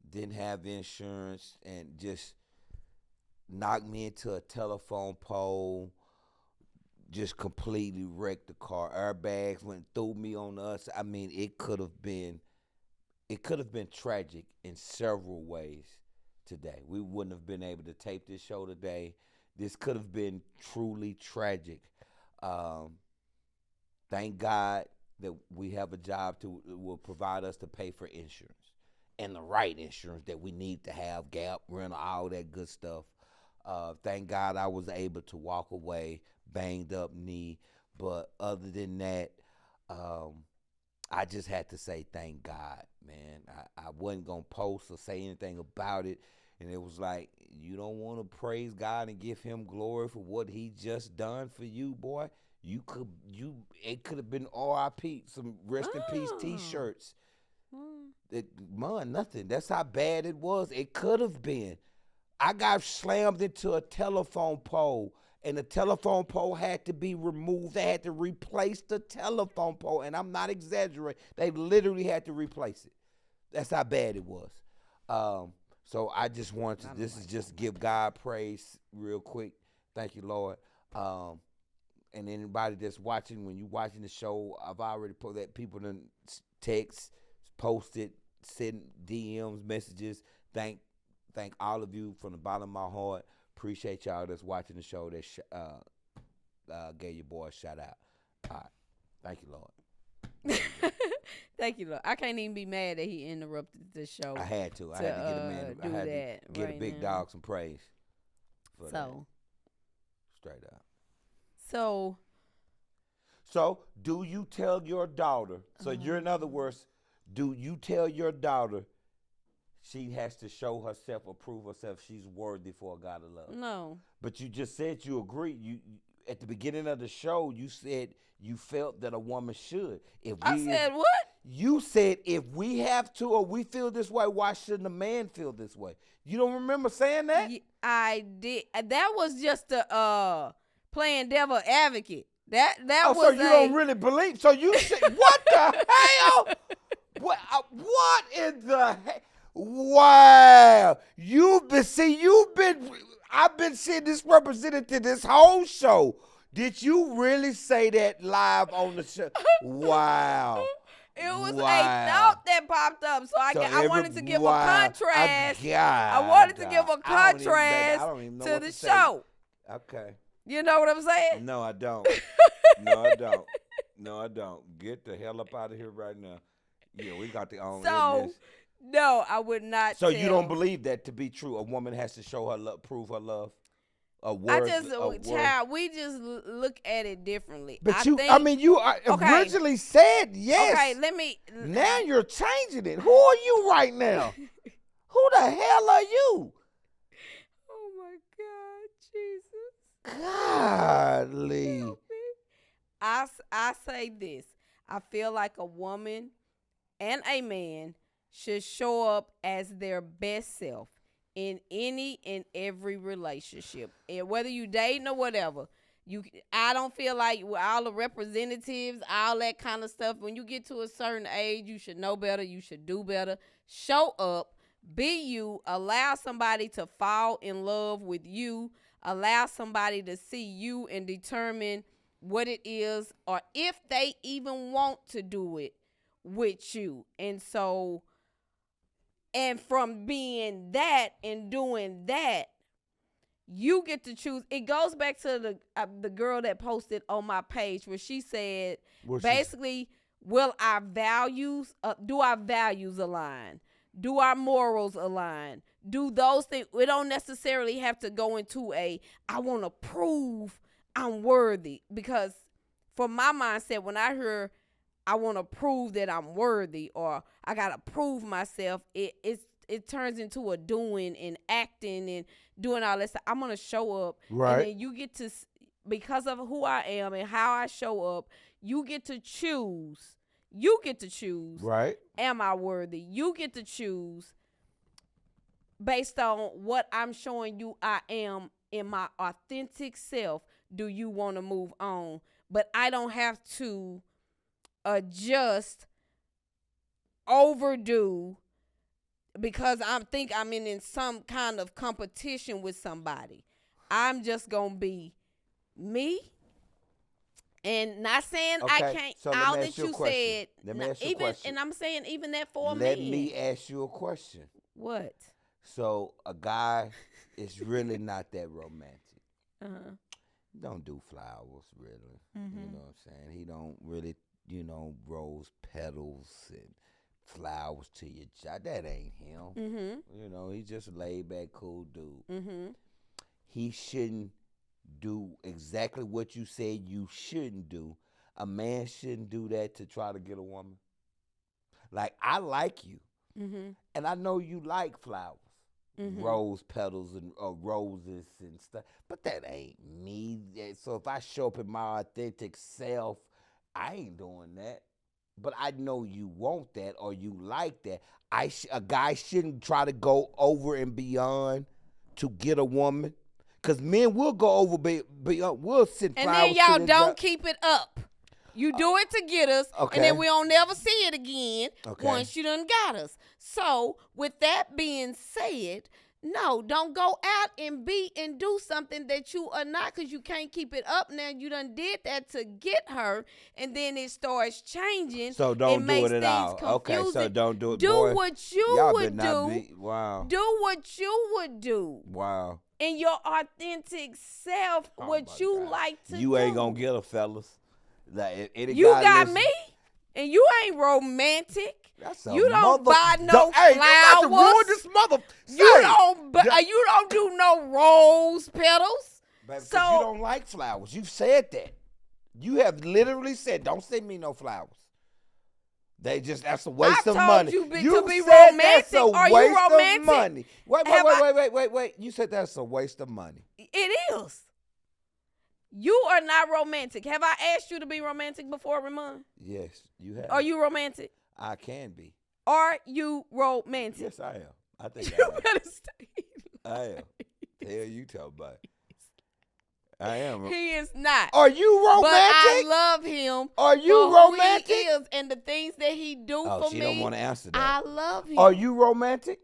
Didn't have insurance and just knocked me into a telephone pole. Just completely wrecked the car. Airbags went through me on us. I mean, it could have been tragic in several ways today. We wouldn't have been able to tape this show today. This could have been truly tragic. Thank God that we have a job will provide us to pay for insurance. and the right insurance that we need to have, gap, rental, all that good stuff. Thank God I was able to walk away, banged up knee. But other than that, I just had to say thank God, man. I wasn't going to post or say anything about it. And it was like, you don't want to praise God and give him glory for what he just done for you, boy. It could have been RIP, some rest in peace t-shirts. Nothing. That's how bad it was. It could have been. I got slammed into a telephone pole, and the telephone pole had to be removed. They had to replace the telephone pole, and I'm not exaggerating. They literally had to replace it. That's how bad it was. So I just wanted to, just give God praise real quick. Thank you, Lord. And anybody that's watching, when you're watching the show, I've already put that people done text, posted, sent DMs, messages. Thank all of you from the bottom of my heart. Appreciate y'all that's watching the show that gave your boy a shout out. All right. Thank you, Lord. Thank you, Lord. I can't even be mad that he interrupted the show. I had to. I had to get a man. I had to get a big dog some praise. Straight up. So do you tell your daughter? So you're, in other words, do you tell your daughter she has to show herself or prove herself she's worthy for a God of love? No. But you just said you agree. You at the beginning of the show, you said you felt that a woman should. I said what? You said if we have to or we feel this way, why shouldn't a man feel this way? You don't remember saying that? I did. That was just a playing devil advocate. That was. So you don't really believe? So you said what the hell? What in the hell? Wow, I've been seeing this representative this whole show. Did you really say that live on the show? Wow. It was a thought that popped up, so I wanted to give a contrast. I wanted to give a contrast to the show. Okay. You know what I'm saying? No, I don't. No, I don't. No, I don't. Get the hell up out of here right now. Yeah, we got the own. So, no, I would not. So you don't believe that to be true? A woman has to show her love, prove her love. We just look at it differently. But you originally said yes. Okay, let me. Now you're changing it. Who are you right now? Who the hell are you? Oh my God, Jesus! Godly. I say this. I feel like a woman and a man should show up as their best self in any and every relationship, and whether you dating or whatever. I don't feel like with all the representatives, all that kind of stuff, when you get to a certain age, you should know better. You should do better. Show up, be you. Allow somebody to fall in love with you. Allow somebody to see you and determine what it is, or if they even want to do it with you. And so, and from being that and doing that, you get to choose. It goes back to the girl that posted on my page where she said, basically, do our values align? Do our morals align? Do those things? We don't necessarily have to go into I want to prove I'm worthy, because for my mindset, when I hear I want to prove that I'm worthy or I got to prove myself, it turns into a doing and acting and doing all this. I'm going to show up. Right. And then you get to, because of who I am and how I show up, you get to choose. You get to choose. Right. Am I worthy? You get to choose based on what I'm showing you I am in my authentic self. Do you want to move on? But I don't have to adjust, overdo, because I think I'm in some kind of competition with somebody. I'm just going to be me. And not saying I can't, so all that you said. Let me ask you a question. And I'm saying even that for a man. Let me ask you a question. What? So a guy is really not that romantic. Uh-huh. Don't do flowers, really. Mm-hmm. You know what I'm saying? He don't really, rose petals and flowers to your child. That ain't him. Mm-hmm. You know, he's just a laid back, cool dude. Mm-hmm. He shouldn't do exactly what you said you shouldn't do. A man shouldn't do that to try to get a woman. Like, I like you, Mm-hmm. and I know you like flowers, Mm-hmm. rose petals and roses and stuff, but that ain't me. So if I show up in my authentic self, I ain't doing that. But I know you want that or you like that. A guy shouldn't try to go over and beyond to get a woman, because men will go over beyond. We'll send And flowers then y'all to don't keep it up. You do it to get us, okay. and then we don't never see it again Okay. once you done got us. So, with that being said, no, don't go out and be and do something that you are not, because you can't keep it up now. You done did that to get her, and then it starts changing. So don't do makes it at all. things confusing. Okay, so don't do it. Do boy. what you Y'all would better not do. be, wow. Do what you would do. Wow. In your authentic self, Oh what my you God. like to do. You ain't gonna get her, fellas. Like, You got me, and you ain't romantic. You don't buy no hey, flowers. you about to ruin this mother. You don't do no rose petals. Baby, so you don't like flowers. You've said that. You have literally said, "Don't send me no flowers." That's a waste of money. You You to be said romantic. That's a Are waste you romantic? of money. Wait. You said that's a waste of money. It is. You are not romantic. Have I asked you to be romantic before, Remon? Yes, you have. Are you romantic? I can be. Are you romantic? Yes, I am. I think You I am. better stay. I am. The hell you talking about? I am. He is not. Are you romantic? But I love him. Are you for romantic? Who he is and the things that he do for me. She don't want to answer that. I love him. Are you romantic?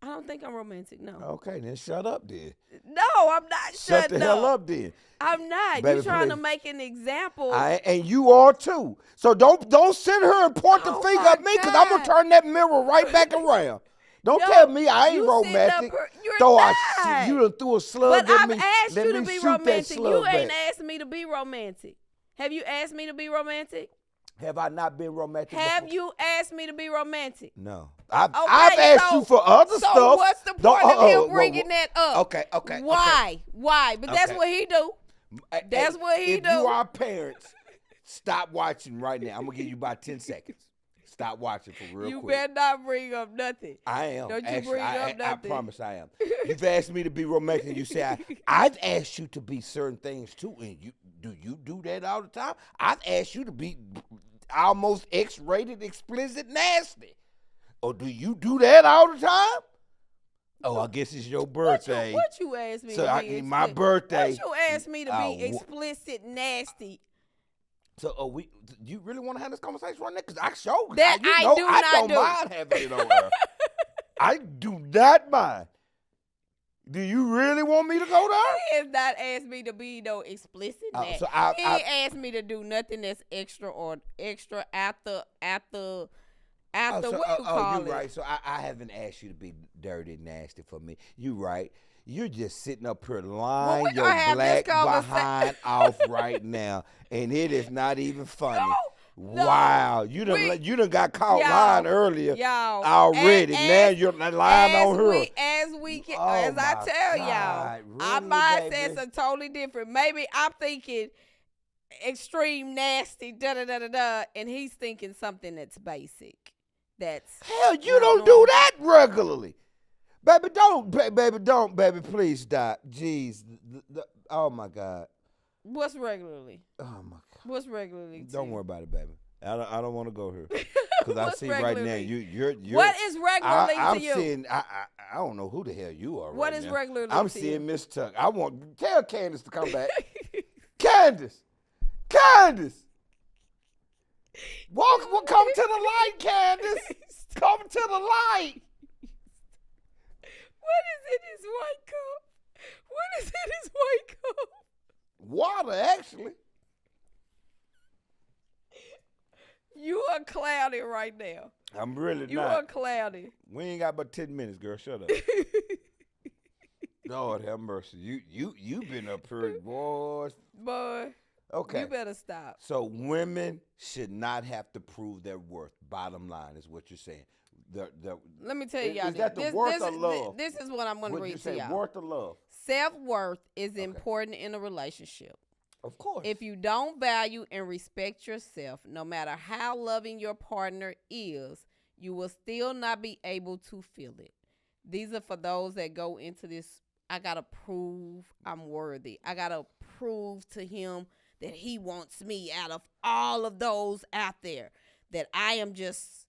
I don't think I'm romantic. No. Okay, then shut up, then. No, I'm not. Shut the hell up, then. I'm not. Baby, You're trying please. to make an example. And you are too. So don't sit her and point the finger at me, because I'm gonna turn that mirror right back around. Don't tell me I ain't romantic. You're not. You done threw a slug but at me. I've asked Let you me to be shoot romantic. that slug You ain't back. asked me to be romantic. Have you asked me to be romantic? Have I not been romantic Have before? you asked me to be romantic? No. I've asked you for other stuff. So what's the point of him bringing that up? Okay. Why? Why? But that's what he do. That's what he do. If you are parents, stop watching right now. I'm going to give you about 10 seconds. Stop watching for real quick. You better not bring up nothing. I am. Don't you bring up nothing. I promise I am. You've asked me to be romantic. You say, I've asked you to be certain things too. And do you do that all the time? I've asked you to be almost X-rated, explicit, nasty. Or do you do that all the time? Oh, I guess it's your birthday. What you asked me to be? My birthday. What you asked me to be explicit, nasty? So, you really want to have this conversation right now? Because I showed that I don't mind having it on her. I do not mind. Do you really want me to go there? He has not asked me to be no explicit. So he asked me to do nothing that's extra or extra after what you call it. Right. So I haven't asked you to be dirty and nasty for me. You right. You're just sitting up here lying your black behind off right now, and it is not even funny. No, wow, you done got caught lying earlier already. Now you're lying on her. As I tell y'all, really, our mindsets are totally different. Maybe I'm thinking extreme nasty, and he's thinking something that's basic. Hell, you don't do that regularly. Baby, baby, please stop. Jeez. Oh, my God. What's regularly? Oh, my God. What's regularly? Don't worry about it, baby. I don't want to go here. Because I see right now, you're what is regularly to you? I'm seeing, I don't know who the hell you are What right is now. regularly I'm to seeing you? Miss Tuck. Tell Candace to come back. Candace! Come to the light, Candace! Come to the light! What is in his white cup? What is in his white cup? Water, actually. You are cloudy right now. I'm really not. You are cloudy. We ain't got but 10 minutes, girl. Shut up. Lord have mercy. You been up here, boys. Boy. Okay. You better stop. So women should not have to prove their worth. Bottom line is what you're saying. Let me tell y'all Is that the this. worth or love? This is what I'm going to Would you read to say y'all. worth or love? Self-worth is Okay. important in a relationship. Of course. If you don't value and respect yourself, no matter how loving your partner is, you will still not be able to feel it. These are for those that go into this, I got to prove I'm worthy. I got to prove to him that he wants me out of all of those out there, that I am just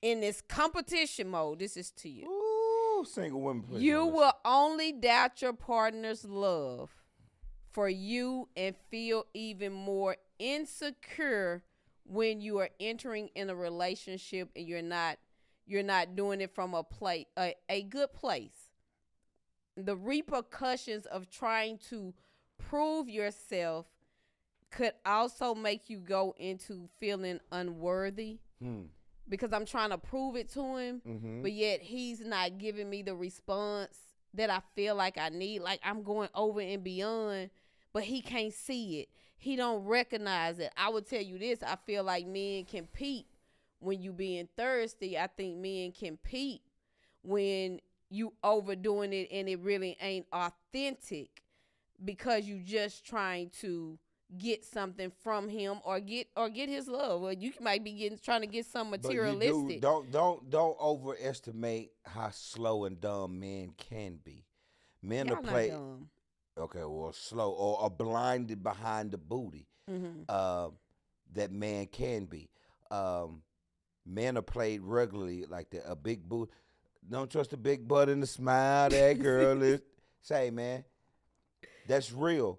in this competition mode. This is to you. Ooh, single women. You will only doubt your partner's love for you and feel even more insecure when you are entering in a relationship and you're not doing it from a good place. The repercussions of trying to prove yourself could also make you go into feeling unworthy. Because I'm trying to prove it to him, but yet he's not giving me the response that I feel like I need. Like I'm going over and beyond, but he can't see it. He don't recognize it. I would tell you this. I feel like men compete when you being thirsty. I think men compete when you overdoing it and it really ain't authentic because you just trying to get something from him or get his love. Or you might be trying to get some materialistic. But don't overestimate how slow and dumb men can be. Men Y'all are not dumb. Okay, well, slow or blinded behind the booty. That man can be. Men are played regularly like that. A big boot. Don't trust a big butt and a smile. That girl is. Say, man, that's real.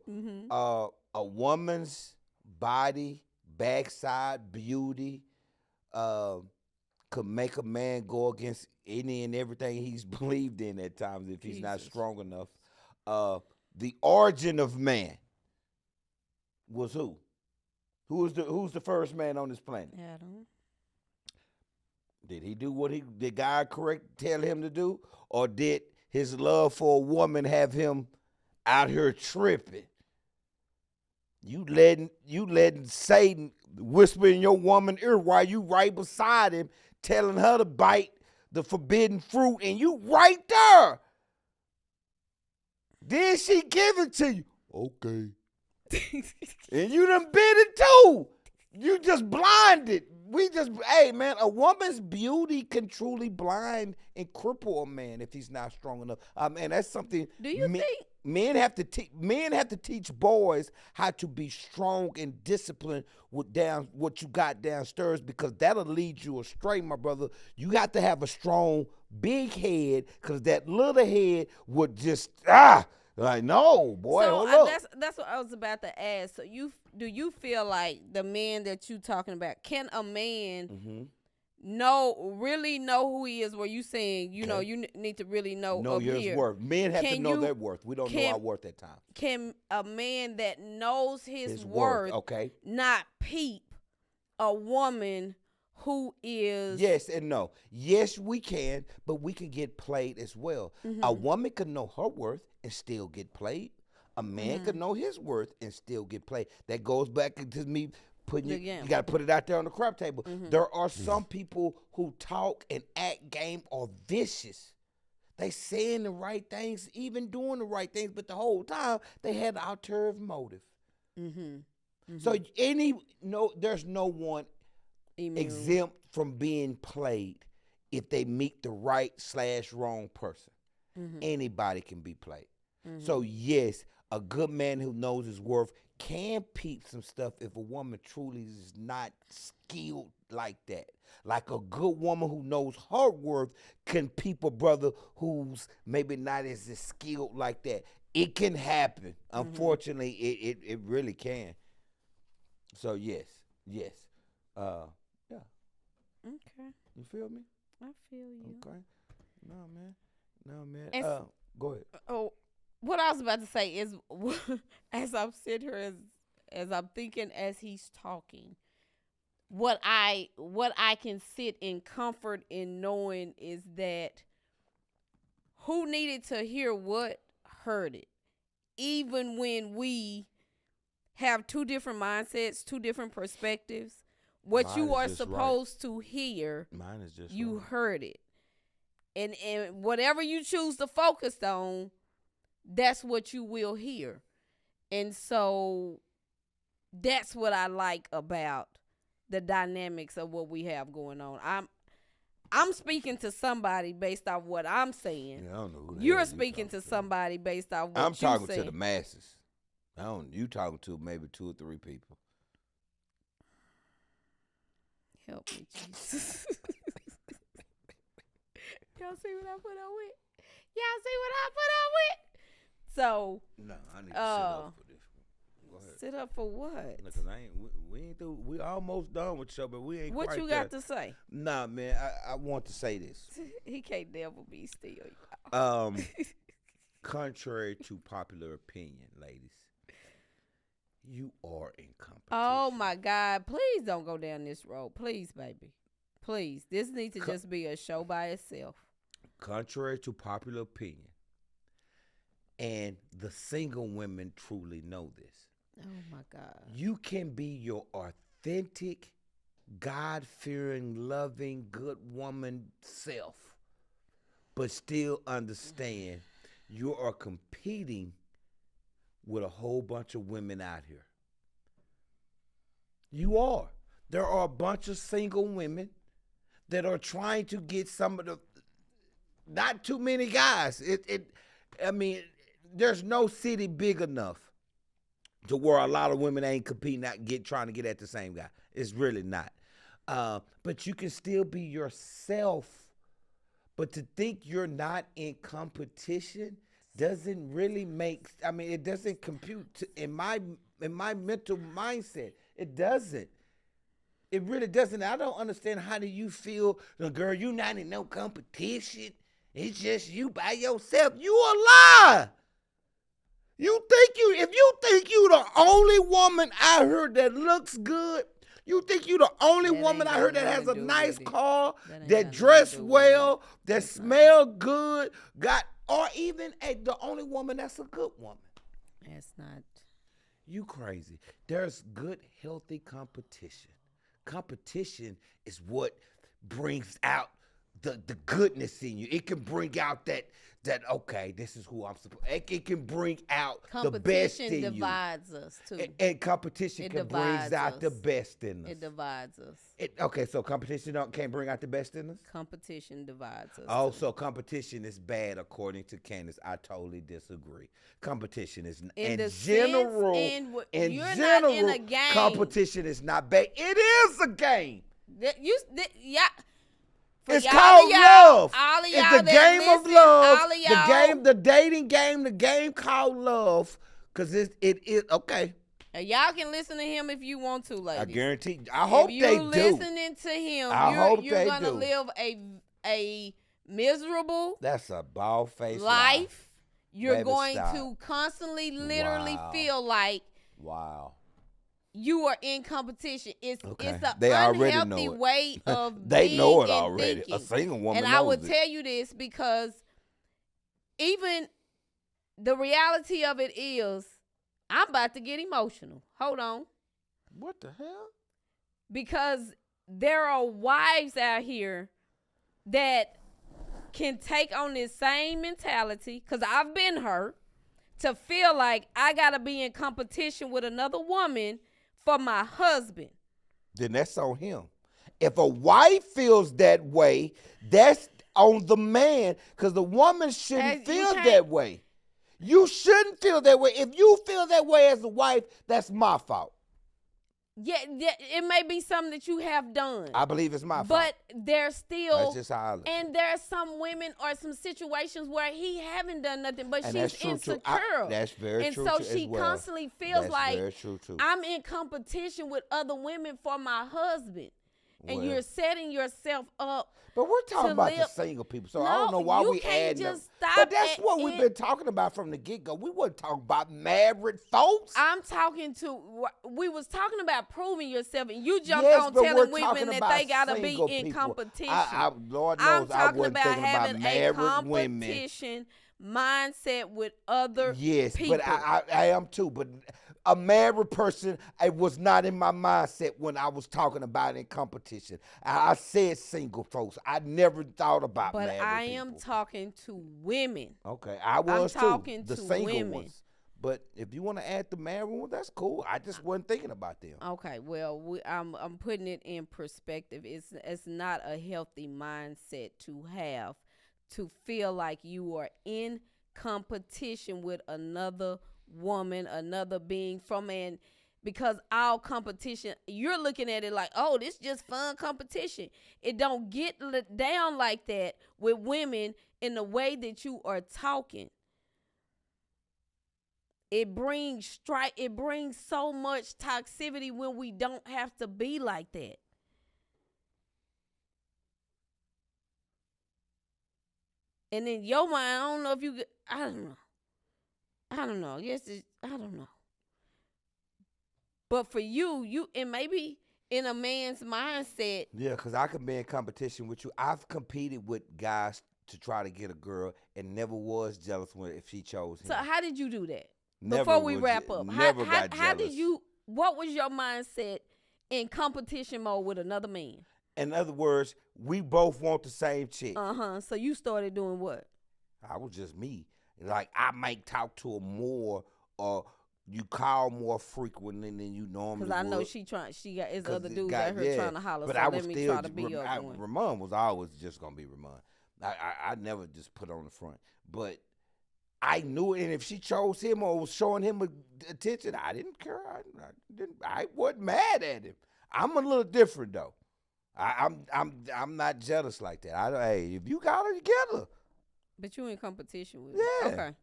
A woman's body, backside, beauty, could make a man go against any and everything he's believed in at times if he's not strong enough. The origin of man was who? Who's the first man on this planet? Adam. Did he do what did God tell him to do? Or did his love for a woman have him out here tripping? You letting Satan whisper in your woman's ear while you right beside him, telling her to bite the forbidden fruit, and you right there. Then she give it to you. Okay. And you done bit it too. You just blinded. Hey man, a woman's beauty can truly blind and cripple a man if he's not strong enough. Man, that's something. Do you think men have to teach boys how to be strong and disciplined with what you got downstairs, because that'll lead you astray, my brother. You have to have a strong, big head, because that little head would just like, no, boy, so hold up. That's what I was about to ask. So do you feel like the man that you talking about, can a man really know who he is? Where you saying, you know, you need to really know your worth. Men have to know their worth. We don't know our worth at times. Can a man that knows his worth not peep a woman who is? Yes and no. Yes, we can, but we can get played as well. A woman can know her worth and still get played. A man can know his worth and still get played. That goes back into me putting you got to put it out there on the crap table. There are some people who talk and act game are vicious. They saying the right things, even doing the right things, but the whole time they had an ulterior motive. So there's no one exempt from being played if they meet the right/wrong person. Anybody can be played. So yes, a good man who knows his worth can peep some stuff if a woman truly is not skilled like that. Like a good woman who knows her worth can peep a brother who's maybe not as skilled like that. It can happen. Unfortunately, it really can. So yes. Yeah. Okay. You feel me? I feel you. Okay. No, man. Go ahead. Oh, what I was about to say is, as I'm sitting here, as I'm thinking as he's talking, what I can sit in comfort in knowing is that who needed to hear what heard it, even when we have two different mindsets, two different perspectives. What Mine you is are just right. supposed to hear, Mine is just you right. heard it. And whatever you choose to focus on, that's what you will hear. And so that's what I like about the dynamics of what we have going on. I'm speaking to somebody based off what I'm saying. Yeah, I don't know who the You're hell speaking to somebody based off what I'm talking saying. to the masses. You talking to maybe 2 or 3 people. Help me, Jesus. Y'all see what I put on with? Y'all see what I put on with? So no, I need to sit up for this one. Go ahead. Sit up for what? Because we ain't through. We almost done with the show, but we ain't What quite you there. got to say? Nah, man, I want to say this. He can't never be still, y'all. Contrary to popular opinion, ladies, you are in competition. Oh my God! Please don't go down this road, please, baby. Please, this needs to just be a show by itself. Contrary to popular opinion, and the single women truly know this. Oh my God! You can be your authentic, God-fearing, loving, good woman self, but still understand you are competing with a whole bunch of women out here. You are. There are a bunch of single women that are trying to get some of the, not too many guys. I mean, there's no city big enough to where a lot of women ain't competing trying to get at the same guy. It's really not. But you can still be yourself. But to think you're not in competition doesn't really it doesn't compute in my mental mindset. It doesn't. It really doesn't. I don't understand, how do you feel, girl, you not in no competition. It's just you by yourself. You a lie. If you think you the only woman out here that looks good, you think you the only woman out here that has a nice car, that dress well, that smell good, or even the only woman that's a good woman. That's not. You crazy. There's good, healthy competition. Competition is what brings out the goodness in you. It can bring out that okay, this is who I'm supposed. It can bring out the best in you. Competition divides us too. And competition can bring out the best in us. It divides us. Okay, so competition can't bring out the best in us? Competition divides us. Oh, so competition is bad according to Candace. I totally disagree. Competition is in general. You're not in a game. Competition is not bad. It is a game. Yeah. It's called love. It's the game of love. The dating game, the game called love. Because it is okay. Y'all can listen to him if you want to, ladies. I guarantee. I hope they do. If you're listening to him, you're gonna live a miserable. That's a bald-faced life. You're going to constantly, literally feel like you are in competition. It's an unhealthy way of they being know it and already. thinking. A single woman and knows I would it. tell you this because even the reality of it is, I'm about to get emotional. Hold on. What the hell? Because there are wives out here that can take on this same mentality, because I've been her, to feel like I got to be in competition with another woman for my husband. Then that's on him. If a wife feels that way, that's on the man, because the woman shouldn't feel that way. You shouldn't feel that way. If you feel that way as a wife, that's my fault. Yeah, it may be something that you have done. I believe it's my fault. But there's still, that's just how I look. And there's some women or some situations where he haven't done nothing, but and she's insecure. That's very true. And so she constantly feels like I'm in competition with other women for my husband. And you're setting yourself up. But we're talking about the single people, so I don't know why we add them. But that's what we've been talking about from the get-go. We weren't talking about married folks. We was talking about proving yourself, and you jumped on telling women that they got to be in competition. Lord knows I wasn't thinking about married women. Competition mindset with other people. Yes, but I am too. But a married person, it was not in my mindset when I was talking about in competition. I said single folks. I never thought about But married I am people. talking to women. Okay, I I'm was too. talking The to single women. ones. But if you want to add the married one, that's cool. I just wasn't thinking about them. Okay, well, I'm putting it in perspective. It's not a healthy mindset to have, to feel like you are in competition with another woman, another being from an, because all competition, you're looking at it like, oh, this just fun competition. It don't get down like that with women in the way that you are talking. It brings strife. It brings so much toxicity when we don't have to be like that. And in your mind, I don't know if you. I don't know. I don't know. Yes, I don't know. But for you, and maybe in a man's mindset. Yeah, because I can be in competition with you. I've competed with guys to try to get a girl and never was jealous when if she chose him. So how did you do that? Never Before we was, wrap up, never got jealous. how did you? What was your mindset in competition mode with another man? In other words, we both want the same chick. So you started doing what? I was just me. Like I might talk to her more, or you call more frequently than you normally. Because I know would. she got his other it dudes got- out here yeah, trying to holler. But So I let was me still try to be your one. Ramon was always just gonna be Ramon. I never just put on the front, but I knew it. And if she chose him or was showing him attention, I didn't care. I wasn't mad at him. I'm a little different though. I'm not jealous like that. Hey, if you got her, you get her. But you in competition with Yeah. it. Okay.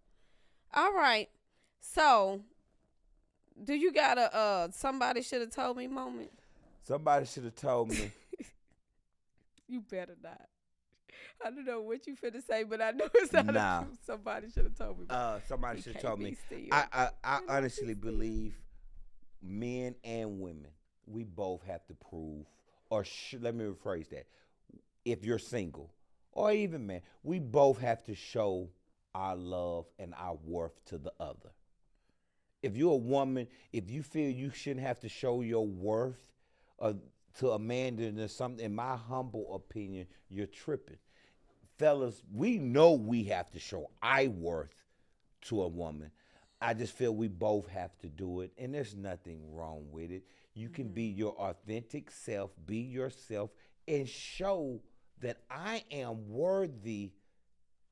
All right. So, do you got a somebody should have told me moment? Somebody should have told me. You better not. I don't know what you finna say, but I know it's not Nah. a truth. Somebody should have told me. Somebody You should have can't told be me. still. I honestly believe men and women, we both have to prove, or let me rephrase that. If you're single, or even man, we both have to show our love and our worth to the other. If you're a woman, if you feel you shouldn't have to show your worth to a man, then there's something, in my humble opinion, you're tripping. Fellas, we know we have to show our worth to a woman. I just feel we both have to do it, and there's nothing wrong with it. You can be your authentic self, be yourself, and show that I am worthy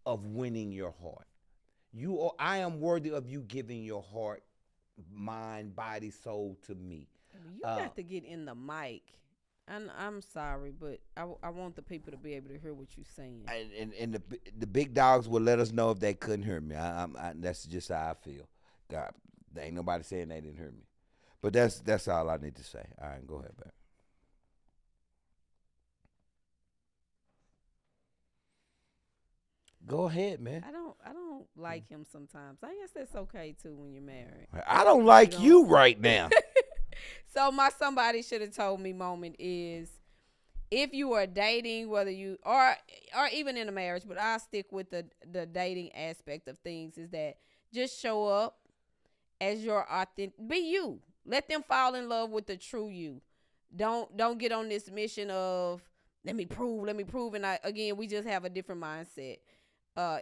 of winning your heart. I am worthy of you giving your heart, mind, body, soul to me. You got to get in the mic. I'm sorry, but I want the people to be able to hear what you're saying. And the big dogs will let us know if they couldn't hear me. That's just how I feel. God, there ain't nobody saying they didn't hear me. But that's all I need to say. All right, go ahead, back. Go ahead, man. I don't like him sometimes. I guess that's okay too when you're married. I don't like you right now. So my somebody should have told me moment is, if you are dating, whether you or even in a marriage, but I stick with the dating aspect of things, is that just show up as your authentic, be you. Let them fall in love with the true you. Don't get on this mission of let me prove, and again, we just have a different mindset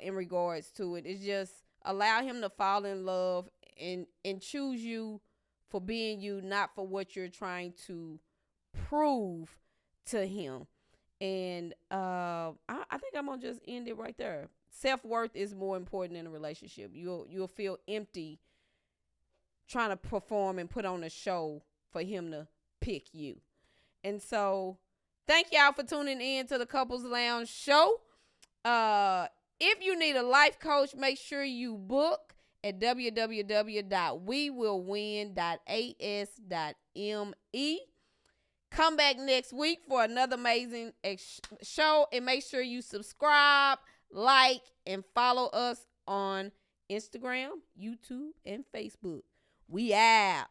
in regards to it. It's just allow him to fall in love and choose you for being you, not for what you're trying to prove to him. And I think I'm gonna just end it right there. Self-worth is more important in a relationship. You'll feel empty trying to perform and put on a show for him to pick you. And so thank y'all for tuning in to the Couples Lounge show. If you need a life coach, make sure you book at www.wewillwin.as.me. Come back next week for another amazing show, and make sure you subscribe, like, and follow us on Instagram, YouTube, and Facebook. We out.